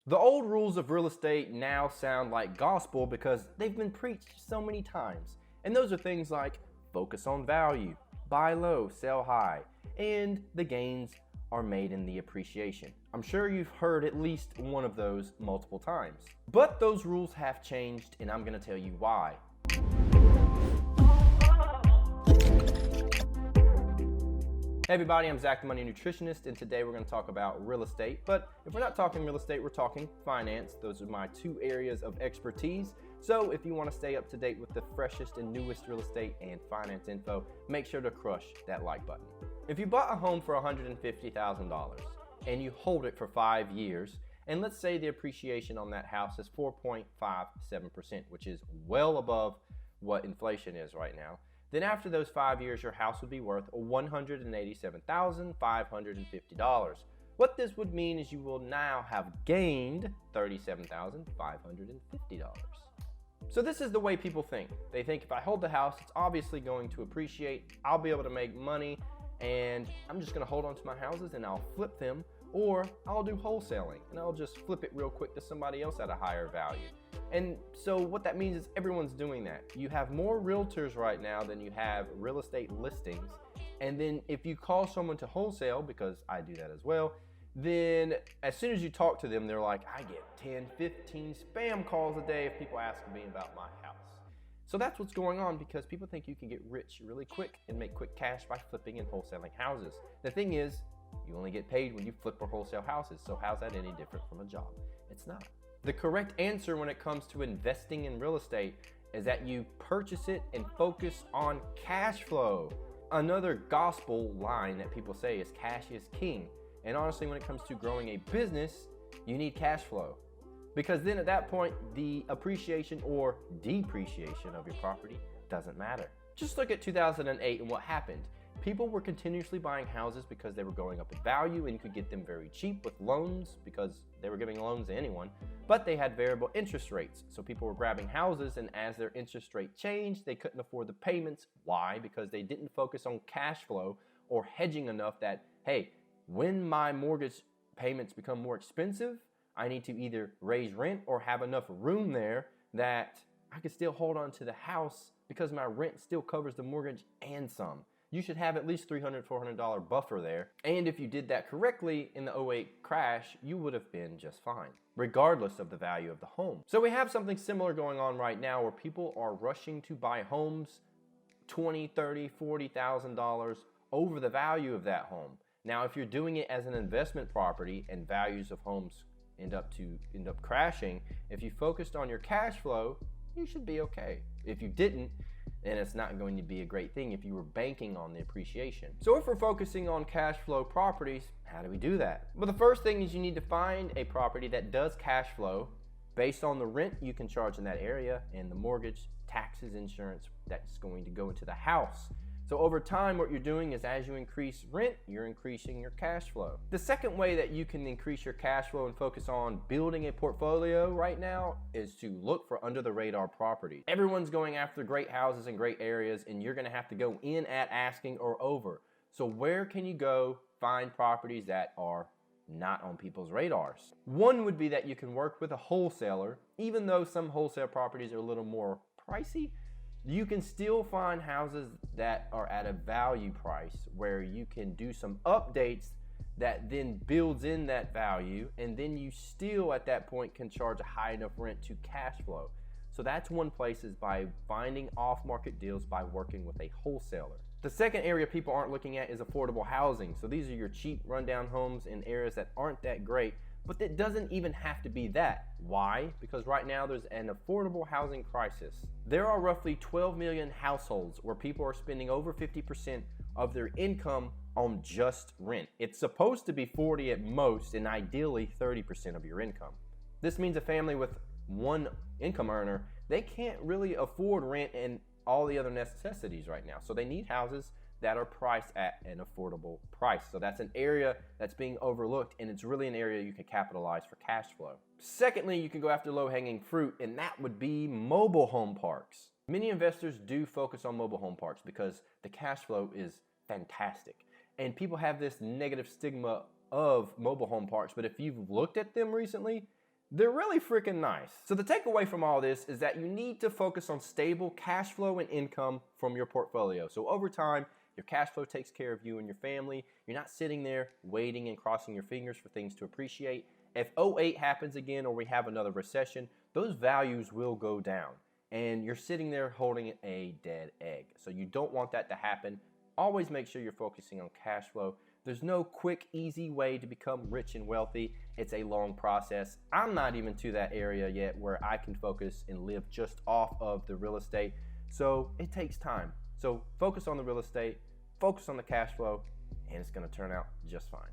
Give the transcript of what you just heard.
The old rules of real estate now sound like gospel because they've been preached so many times. And those are things like focus on value, buy low, sell high, and the gains are made in the appreciation. I'm sure you've heard at least one of those multiple times. But those rules have changed, and I'm going to tell you why. Hey everybody, I'm Zach the Money Nutritionist, and today we're going to talk about real estate. But if we're not talking real estate, we're talking finance. Those are my two areas of expertise. So if you want to stay up to date with the freshest and newest real estate and finance info, make sure to crush that like button. If you bought a home for $150,000 and you hold it for 5 years, and let's say the appreciation on that house is 4.57%, which is well above what inflation is right now, then after those 5 years, your house would be worth $187,550. What this would mean is you will now have gained $37,550. So this is the way people think. They think if I hold the house, it's obviously going to appreciate, I'll be able to make money, and I'm just gonna hold on to my houses and I'll flip them, or I'll do wholesaling and I'll just flip it real quick to somebody else at a higher value. And so what that means is everyone's doing that. You have more realtors right now than you have real estate listings. And then if you call someone to wholesale, because I do that as well, then as soon as you talk to them, they're like, I get 10, 15 spam calls a day of people asking me about my house. So that's what's going on because people think you can get rich really quick and make quick cash by flipping and wholesaling houses. The thing is, you only get paid when you flip or wholesale houses. So how's that any different from a job? It's not. The correct answer when it comes to investing in real estate is that you purchase it and focus on cash flow. Another gospel line that people say is cash is king. And honestly, when it comes to growing a business, you need cash flow. Because then at that point, the appreciation or depreciation of your property doesn't matter. Just look at 2008 and what happened. People were continuously buying houses because they were going up in value and you could get them very cheap with loans because they were giving loans to anyone, but they had variable interest rates. So people were grabbing houses, and as their interest rate changed, they couldn't afford the payments. Why? Because they didn't focus on cash flow or hedging enough that, hey, when my mortgage payments become more expensive, I need to either raise rent or have enough room there that I could still hold on to the house because my rent still covers the mortgage and some. You should have at least $300, $400 buffer there. And if you did that correctly in the '08 crash, you would have been just fine, regardless of the value of the home. So we have something similar going on right now where people are rushing to buy homes $20,000, $30,000, $40,000 over the value of that home. Now, if you're doing it as an investment property and values of homes end up crashing, if you focused on your cash flow, you should be okay. If you didn't, then it's not going to be a great thing if you were banking on the appreciation. So if we're focusing on cash flow properties, how do we do that? Well, the first thing is you need to find a property that does cash flow based on the rent you can charge in that area and the mortgage, taxes, insurance that's going to go into the house. So over time, what you're doing is as you increase rent, you're increasing your cash flow. The second way that you can increase your cash flow and focus on building a portfolio right now is to look for under the radar properties. Everyone's going after great houses in great areas, and you're gonna have to go in at asking or over. So where can you go find properties that are not on people's radars? One would be that you can work with a wholesaler. Even though some wholesale properties are a little more pricey, you can still find houses that are at a value price where you can do some updates that then builds in that value, and then you still at that point can charge a high enough rent to cash flow. So that's one place, is by finding off-market deals by working with a wholesaler. The second area people aren't looking at is affordable housing. So these are your cheap rundown homes in areas that aren't that great, but it doesn't even have to be that. Why? Because right now there's an affordable housing crisis. There are roughly 12 million households where people are spending over 50% of their income on just rent. It's supposed to be 40 at most, and ideally 30% of your income. This means a family with one income earner, they can't really afford rent and all the other necessities right now. So they need houses that are priced at an affordable price. So that's an area that's being overlooked, and it's really an area you can capitalize for cash flow. Secondly, you can go after low-hanging fruit, and that would be mobile home parks. Many investors do focus on mobile home parks because the cash flow is fantastic. And people have this negative stigma of mobile home parks, but if you've looked at them recently, They're really freaking nice. So the takeaway from all this is that you need to focus on stable cash flow and income from your portfolio. So over time, your cash flow takes care of you and your family. You're not sitting there waiting and crossing your fingers for things to appreciate. If '08 happens again or we have another recession, those values will go down. And you're sitting there holding a dead egg. So you don't want that to happen. Always make sure you're focusing on cash flow. There's no quick, easy way to become rich and wealthy. It's a long process. I'm not even to that area yet where I can focus and live just off of the real estate. So it takes time. So focus on the real estate, focus on the cash flow, and it's going to turn out just fine.